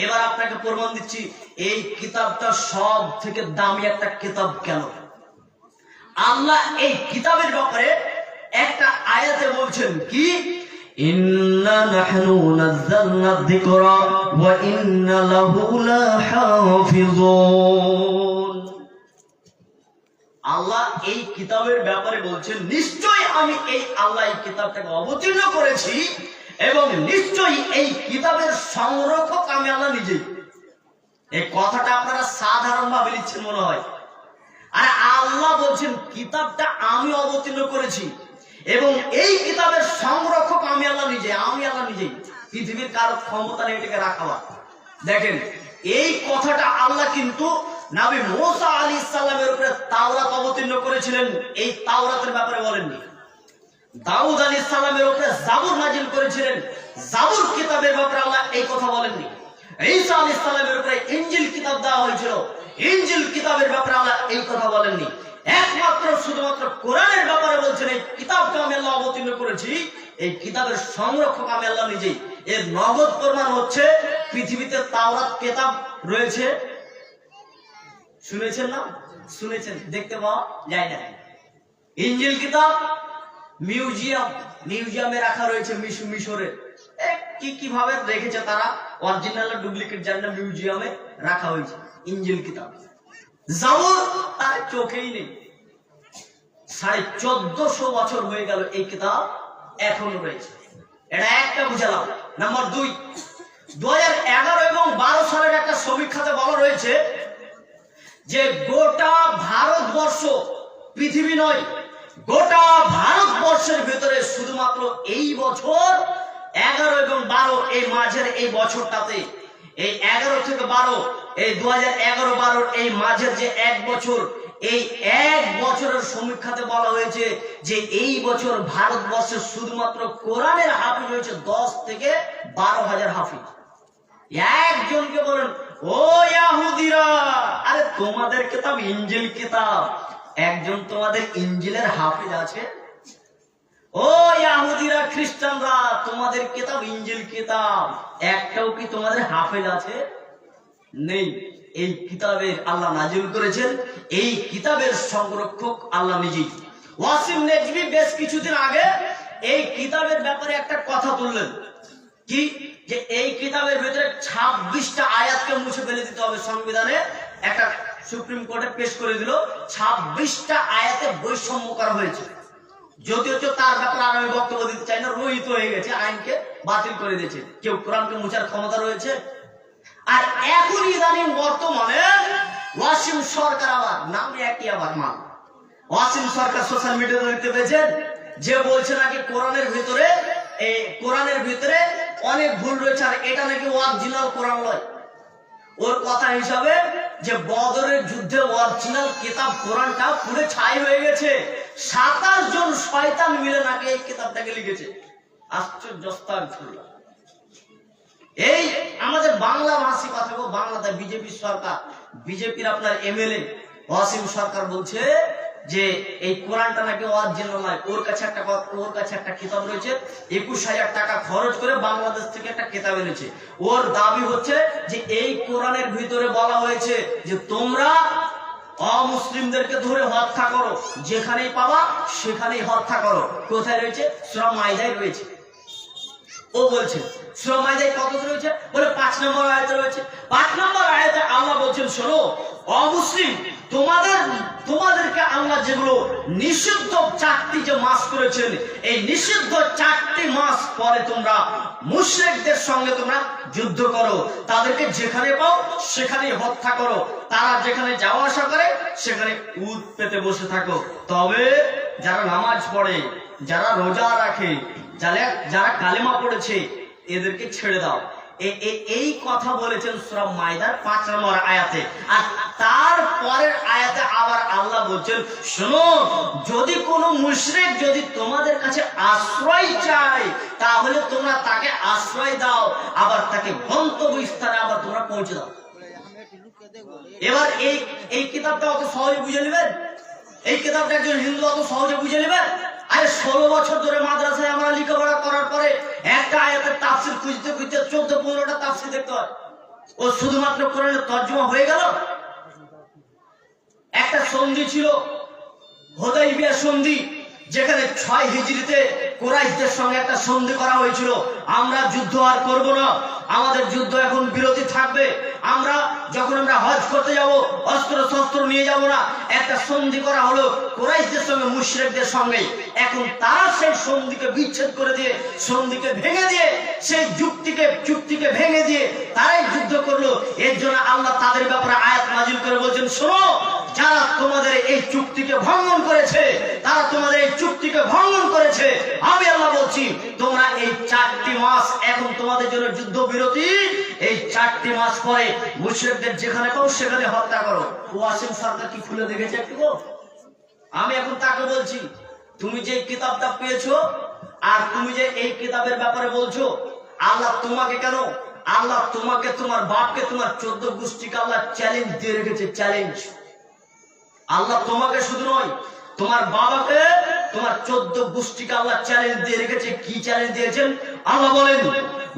এবার আপনাকে প্রমাণ দিচ্ছি এই কিতাবটা সব থেকে দামি একটা কিতাব কেন। আল্লাহ এই কিতাবের ব্যাপারে একটা আয়াতে বলছেন কি, ইন্না নাহনু নাযালনা যিকরা ওয়া ইন্না লাহু লাহাফিজুন। আল্লাহ এই কিতাবের ব্যাপারে বলছেন নিশ্চয়ই আমি এই আল্লাহ এই কিতাবটাকে অবতীর্ণ করেছি এবং নিশ্চয়ই এই কিতাবের সংরক্ষক আমি আল্লাহ নিজেই। এই কথাটা আপনারা সাধারণ ভাবে লিখছেন মনে হয়, আর আল্লাহ বলছেন কিতাবটা আমি অবতীর্ণ করেছি এবং এই কিতাবের সংরক্ষক আমি আল্লাহ নিজে। আমি আল্লাহ নিজেই, পৃথিবীর কারো ক্ষমতা নেই এটাকে রাখাবা। দেখেন এই কথাটা আল্লাহ কিন্তু নবী মুসা আলাইহিস সালামের উপরে তাওরাত অবতীর্ণ করেছিলেন, এই তাওরাতের ব্যাপারে বলেননি। দাউদ আলাইহিস সালামের উপরে জাবুর নাজিল করেছিলেন, জাবুর কিতাবের ব্যাপারে আল্লাহ এই কথা বলেননি। ঈসা আলাইহিস সালামের উপরে ইনজিল কিতাব দেওয়া হয়েছিল, ইনজিল কিতাবের ব্যাপারে আল্লাহ এই কথা বলেননি। একমাত্র শুধুমাত্র কোরআনের ব্যাপারে বলছেন এই কিতাবকে আমি আল্লাহ অবতীর্ণ করেছি, এই কিতাবের সংরক্ষক আমি আল্লাহ নিজেই। এর নগদ প্রমাণ হচ্ছে পৃথিবীতে তাওরাত কিতাব রয়েছে, শুনেছেন না? শুনেছেন, দেখতে পাওয়া যায় না। ইনজিল কিতাব মিউজিয়ামে রাখা রয়েছে মিশরে। কিভাবে রেখেছে তারা, অরিজিনাল ডুপ্লিকেট জানি না, মিউজিয়ামে রাখা হয়েছে ইনজিল কিতাব। জাবুর তার চোখেই নেই, 1450 বছর হয়ে গেল এই কিতাব এখনো রয়েছে। এটা একটা বুঝালাম। নাম্বার 2, 2011 এবং 12 সালের একটা সমীক্ষাতে বলা রয়েছে যে গোটা ভারতবর্ষ, পৃথিবী নয়, গোটা ভারতবর্ষের ভিতরে শুধুমাত্র এই বছর 11 এবং 12 এই মাঝের এই বছরটাতে, এই 11 থেকে 12, এই 2011-12 এই মাঝের যে এক বছর, এই এক বছরের সমীক্ষাতে বলা হয়েছে যে এই বছর ভারতবর্ষে শুধুমাত্র কোরআনের হাফিজ হয়েছে 10 থেকে 12 হাজার হাফিজ। একজনকে বলেন ও ইহুদিরা, আরে তোমাদের কিতাব ইনজিল কিতাব, একজন তোমাদের ইনজিলের হাফিজ আছে? ও ইহুদিরা, খ্রিস্টানরা, তোমাদের কিতাব ইনজিল কিতাব, একটাও কি তোমাদের হাফেজ আছে? নেই। এই কিতাবের আল্লাহ নাজিল করেছেন, এই কিতাবের সংরক্ষক আল্লাহ নিজেই। ওয়াসিম নেজমি বেশ কিছুদিন আগে এই কিতাবের ব্যাপারে একটা কথা বললেন কি, যে এই কিতাবের ভিতরে 26টা আয়াতকে মুছে ফেলে দিতে হবে সংবিধানে। একটা সুপ্রিম কোর্টে পেশ করে দিল, 26টা আয়াতে বৈষম্য করা হয়েছে। যদিও তার ব্যাপারে আর আমি বক্তব্য দিতে চাই না, রহিত হয়ে গেছে, আইনকে বাতিল করে দিয়েছে। কেউ কোরআনকে মুছার ক্ষমতা রয়েছে? আর এখন ইদানিং বর্তমানে ওয়াসিম সরকার, আবার নাম একই, আবার মা ওয়াসিম সরকার সোশ্যাল মিডিয়াতে দেখতে পেয়েছেন যে বলছে নাকি কোরআনের ভিতরে অনেক ভুল রয়েছে, আর এটা নাকি অরিজিনাল কোরআন নয়। ওর কথা হিসাবে যে বদরের যুদ্ধে অরিজিনাল কিতাব কোরআনটা পুরো ছাই হয়ে গেছে, 27 জন শয়তান মিলে নাকি এই কিতাবটাকে লিখেছে। আশ্চর্য। এই আমাদের বাংলা ভাষী কথা, বাংলাতে বিজেপি সরকার, বিজেপির আপনার এমএলএ ওয়াসিম সরকার বলছে যে এই কোরআনটা নাকি অরিজিনাল নয়। ওর কাছে একটা কিতাব রয়েছে, 21,000 টাকা খরচ করে বাংলাদেশ থেকে একটা কিতাব এনেছে। ওর দাবি হচ্ছে যে এই কোরআনের ভিতরে বলা হয়েছে যে তোমরা অমুসলিমদেরকে ধরে হত্যা করো, যেখানেই পাবা সেখানেই হত্যা করো। কোথায় রয়েছে? সূরা মাইদায় রয়েছে। ও বলছে সূরা মাইদায় কত রয়েছে? বলে 5 নম্বর আয়াতে রয়েছে। 5 নম্বর আয়াতে আল্লাহ বলছেন, শোনো অমুসলিম, তোমাদেরকে আল্লাহ যেগুলো নিষিদ্ধ 4টি যে মাস করেছেন, এই নিষিদ্ধ 4টি মাস পরে তোমরা মুশরিকদের সঙ্গে তোমরা যুদ্ধ করো, তাদেরকে যেখানে পাও সেখানেই হত্যা করো, তারা যেখানে যাওয়া আসা করে সেখানে উট পেতে বসে থাকো। তবে যারা নামাজ পড়ে, যারা রোজা রাখে, যারা কালেমা পড়েছে, এদেরকে ছেড়ে দাও। এই কথা বলেছেন সূরা মাইদার 5 নম্বর আয়াতে। আর তারপরের আয়াতে আবার আল্লাহ বলছেন, শোনো, যদি কোনো মুশরিক যদি তোমাদের কাছে আশ্রয় চায় তাহলে তোমরা তাকে আশ্রয় দাও, আবার তাকে গন্তব্যস্থানে আবার তোমরা পৌঁছে দাও। এবার এই কিতাবটা অত সহজে বুঝে নেবেন? এই কিতাবটা একজন হিন্দু অত সহজে বুঝে নেবেন? আরে 16 বছর ধরে মাদ্রাসায় আমরা লেখাপড়া করার পরে একটা আয়াতের তাফসীর খুঁজতে 14-15টা তাফসীর দেখতে হয়। ও শুধুমাত্র কোরআনের তর্জমা হয়ে গেল? একটা সন্ধি ছিল হুদাইবিয়া সন্ধি, যেখানে 6 হিজরিতে কুরাইশদের সঙ্গে একটা সন্ধি করা হয়েছিল, আমরা যুদ্ধ আর করব না, আমাদের যুদ্ধ এখন বিরতি থাকবে, আমরা যখন আমরা হজ করতে যাব অস্ত্র শস্ত্র নিয়ে যাব না। একটা সন্ধি করা হলো কুরাইশদের সঙ্গে মুশরিকদের সঙ্গে। এখন তারা সেই সন্ধিকে বিচ্ছেদ করে দিয়ে, সন্ধিকে ভেঙে দিয়ে, সেই চুক্তিকে ভেঙে দিয়ে তারাই যুদ্ধ করলো। এর জন্য আল্লাহ তাদের ব্যাপারে আয়াত নাজিল করে বলছেন, শোনো, যারা তোমাদের এই চুক্তিকে ভঙ্গন করেছে, তারা তোমাদের এই চুক্তিকে ভঙ্গন করেছে, আমি আল্লাহ বলছি তোমরা এই 4টি মাস এখন তোমাদের জন্য যুদ্ধ বিরতি। এই 4টি মাস পরে মুশরিকদের যেখানে পাও সেখানে হত্যা করো। ওয়াসিম সরকার কি খুলে দেখেছে একটু? আমি এখন তাকে বলছি, তুমি যে কিতাবটা পেয়েছো আর তুমি যে এই কিতাবের ব্যাপারে বলছো, আল্লাহ তোমাকে কেন, আল্লাহ তোমাকে, তোমার বাপকে, তোমার 14 গোষ্ঠীকে আল্লাহ চ্যালেঞ্জ দিয়ে রেখেছে, চ্যালেঞ্জ। আল্লাহ তোমাকে শুধু নয়, তোমার বাবাকে, তোমার 14 গোষ্ঠীকে আল্লাহ চ্যালেঞ্জ দিয়ে রেখেছে। কি চ্যালেঞ্জ দিয়েছেন? আল্লাহ বলেন,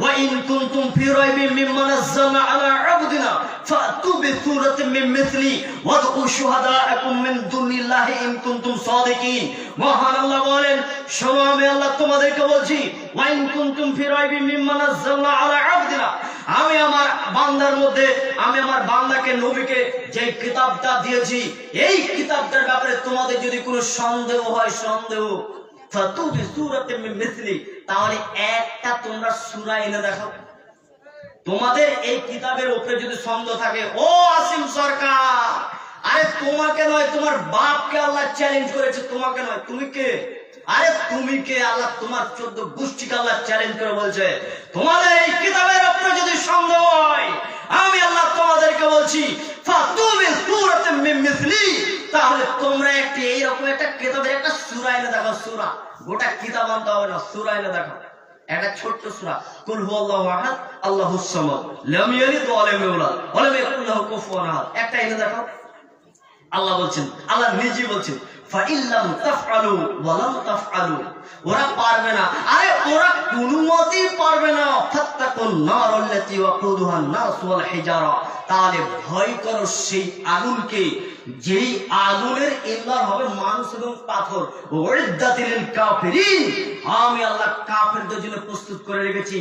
ওয়া ইন কুনতুম ফি রাইবিন মিম্মা নাযালনা আলা আবদিনা ফাতু বিসূরাতিন মিন মিসলি ওয়াদউ শুহাদাআকুম মিন দুনিল্লাহি ইন কুনতুম সাদিকিন। মহান আল্লাহ বলেন, শোনো, আমি আল্লাহ তোমাদেরকে বলছি, ওয়া ইন কুনতুম ফি রাইবিন মিম্মা নাযালনা আলা আবদিনা, আমি আমার বান্দার মধ্যে, আমি আমার বান্দাকে, নবীকে যে কিতাবটা দিয়েছি, এই কিতাবটার ব্যাপারে তোমাদের যদি কোনো সন্দেহ হয়, সন্দেহ, ফাতু বিসূরাতিন মিন মিসলি, তাহলে একটা তোমরা সূরা এনে দেখাও। তোমাদের এই কিতাবের উপরে যদি সন্দেহ থাকে, ও আসিম সরকার, আরে তোমাকে নয়, তোমার বাপকে আল্লাহ চ্যালেঞ্জ করেছে, তোমাকে নয়। তুমি কে? আরে তুমি কে? আল্লাহ তোমার 14 গোষ্ঠীকে আল্লাহ চ্যালেঞ্জ করে বলছে, তোমাদের এই কিতাবের উপরে যদি সন্দেহ হয়, আমি আল্লাহ তোমাদেরকে বলছি, ফাতু বিসূরাতিন মিন মিসলি, তাহলে তোমরা একটি এইরকম একটা কিতাবের একটা সূরা এনে দেখাও। সূরা, গোটা কিতাব আনতে হবে না, সূরা এনে দেখাও। একটা ছোট্ট সূরা, কুল হুয়াল্লাহু আহাদ আল্লাহুস সামাদ লাম ইয়ালিদ ওয়া লাম ইউলাদ ওয়া লাম ইয়াকুল লাহু কুফুয়ান আহাদ, একটা এনে দেখাও। আল্লাহ বলছেন, আল্লাহ নিজে বলছেন, ফাইল্লাম তাফআলু ওয়া লাম তাফআলু, ওরা পারবে না। আরে ওরা কোনো মতেই পারবে না। ফাত্তাকুন নারাল্লাতী ওয়াকুদুহান নাস ওয়াল হিজারা, তাহলে ভয় করো সেই আগুনকে, যেই আগুনের ইন্ধন হবে মানুষ এবং পাথর। উইদ্দাতিল কাফিরিন, আমি আল্লাহ কাফেরদের জন্য প্রস্তুত করে রেখেছি।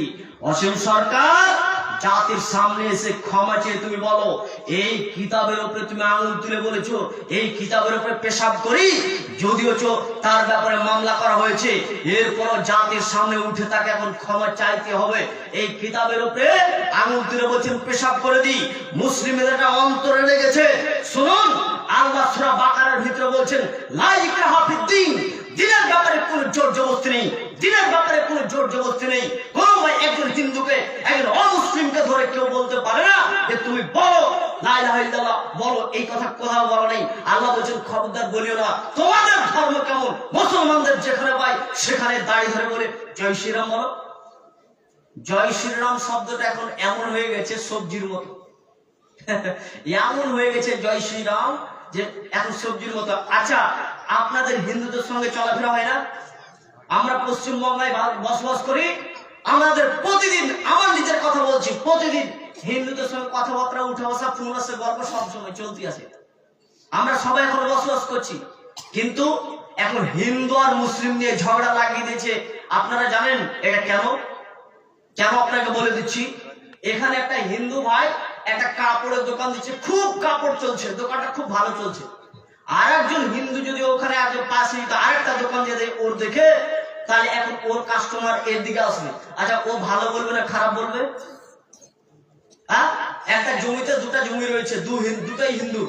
অসীম সরকার, জাতির সামনে এসে ক্ষমা চেয়ে তুমি বলো, এই কিতাবের উপরে তুমি আঙুল তুলে বলেছো, এই কিতাবের উপরে পেশাব করি, যদিও তার ব্যাপারে মামলা করা হয়েছে, এরপরও জাতির সামনে উঠে তাকে এখন ক্ষমা চাইতে হবে। এই কিতাবের উপরে আঙুল তুলে বলছেন পেশাব করে দিই, মুসলিমদের এটা অন্তরে লেগেছে। শুনুন, আল্লাহ সূরা বাকারার ভিতরে বলছেন, লা ইকরাহা ফিদ্দীন, দিনের ব্যাপারে কোনো জোর জবরদস্তি নেই, দিনের ব্যাপারে কোনো জোর জবরদস্তি নেই। কোন একজন হিন্দুকে, একজন অমুসলিমকে ধরে কেউ বলতে পারে না যে তুমি বলো লা ইলাহা ইল্লাল্লাহ, বলো, এই কথা কোথাও বলা নেই। আল্লাহ বলছেন, খবরদার বলিও না। তোমাদের ধর্ম কেমন, মুসলমানদের যেখানে পাই সেখানে দাড়ি ধরে বলে জয় শ্রীরাম বলো। জয় শ্রীরাম শব্দটা এখন এমন হয়ে গেছে সবজির মতো, এমন হয়ে গেছে জয় শ্রীরাম যে এখন সবজির মতো। আচ্ছা, আপনাদের হিন্দুদের সঙ্গে চলাফেরা হয় না? আমরা পশ্চিমবঙ্গে বসবাস করি, আমাদের প্রতিদিন, আমার নিজের কথা বলছি, প্রতিদিন হিন্দুদের সঙ্গে কথাবার্তা, উঠা বসা, ফোন আসে, গল্প সবসময় চলতে আছে। আমরা সবাই এখন বসবাস করছি, কিন্তু এখন হিন্দু আর মুসলিম নিয়ে ঝগড়া লাগিয়ে দিয়েছে। আপনারা জানেন এটা কেন? কেন আপনাকে বলে দিচ্ছি। এখানে একটা হিন্দু ভাই একটা কাপড়ের দোকান দিচ্ছে, খুব কাপড় চলছে, দোকানটা খুব ভালো চলছে। আর একজন হিন্দু যদি ওখানে আগে পাশে আরেকটা দোকান দিয়ে দেয়, ওর দেখে, তাহলে এখন ওর কাস্টমার এর দিকে আসবে। আচ্ছা, ও ভালো বলবে না খারাপ বলবে? হ্যাঁ, একটা জমিতে দুটা জমি রয়েছে, দুটাই হিন্দু,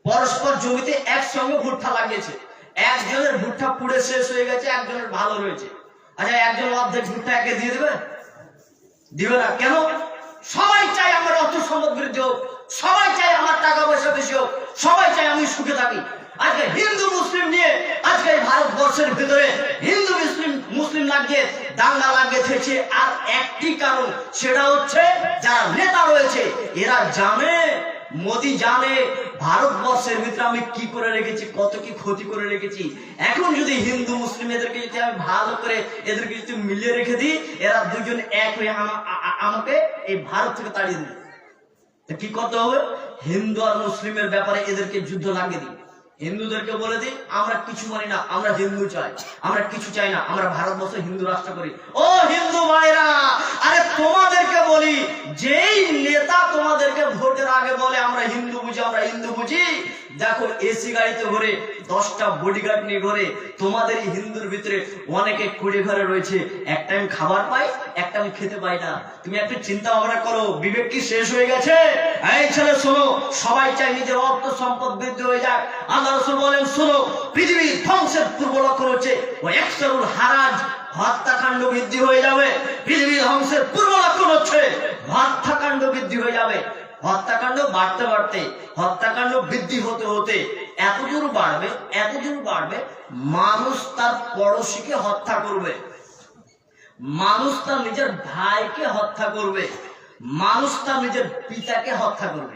পরস্পর জমিতে একসঙ্গে ভুট্টা লাগিয়েছে। একজনের ভুট্টা পুড়ে শেষ হয়ে গেছে, একজনের ভালো রয়েছে। আচ্ছা, একজন অর্ধেক ভুট্টা একে দিয়ে দেবে? দিবে না। কেন? সবাই চাই আমার অর্থ সম্পদ বৃদ্ধি হোক, সবাই চাই আমার টাকা পয়সা বেশি হোক, সবাই চাই আমি সুখে থাকি। আজকে হিন্দু মুসলিম নিয়ে আজকে এই ভারতবর্ষের ভিতরে হিন্দু মুসলিম লাগিয়ে দাঙ্গা লাগিয়েছে। আর একটি কারণ, সেটা হচ্ছে যারা নেতা রয়েছে এরা জানে, মোদি জানে ভারতবর্ষের ভিতরে আমি কি করে রেখেছি, কত কি ক্ষতি করে রেখেছি। এখন যদি হিন্দু মুসলিম এদেরকে যদি আমি ভালো করে এদেরকে যদি মিলিয়ে রেখে দিই, এরা দুজন এক হয়ে আমাকে এই ভারত থেকে তাড়িয়ে দেবে। কি করতে হবে? হিন্দু আর মুসলিমের ব্যাপারে এদেরকে যুদ্ধ লাগিয়ে দিই। হিন্দুদেরকে বলে দিই আমরা কিছু মানি না, আমরা হিন্দু চাই, আমরা কিছু চাই না, আমরা ভারতবর্ষে হিন্দু রাষ্ট্র করি। ও হিন্দু ভাইরা, আরে তোমাদেরকে বলি, যেই নেতা তোমাদেরকে ভোটের আগে বলে আমরা হিন্দু বুঝি, আমরা হিন্দু বুঝি, দেখো এসি গাড়িতে ঘুরে 10টা বডিগার্ড নিয়ে ঘুরে, তোমাদের এই হিন্দুর ভিতরে অনেকে কুড়ে ঘরে রয়েছে, এক টাইম খাবার পায়, এক টাইম খেতে পায় না। তুমি একটু চিন্তা ভাবনা করো, বিবেক কি শেষ হয়ে গেছে? এই ছেলে শোনো, সবাই চাই নিজের অর্থ সম্পদ বৃদ্ধি হয়ে যাক। আল্লাহ রাসূল বলেন শোনো, পৃথিবীর ধ্বংসের পূর্ব লক্ষণ হচ্ছে ওই একসরুল হারাজ, হত্যাকাণ্ড বৃদ্ধি হয়ে যাবে। পৃথিবীর ধ্বংসের পূর্ব লক্ষণ হচ্ছে হত্যাকাণ্ড বৃদ্ধি হয়ে যাবে। হত্যাকাণ্ড বাড়তে বাড়তে, হত্যাকাণ্ড বৃদ্ধি হতে হতে এতদূর বাড়বে, মানুষ তার পড়োশীকে হত্যা করবে, মানুষ তার নিজের ভাইকে হত্যা করবে, মানুষ তার নিজের পিতাকে হত্যা করবে।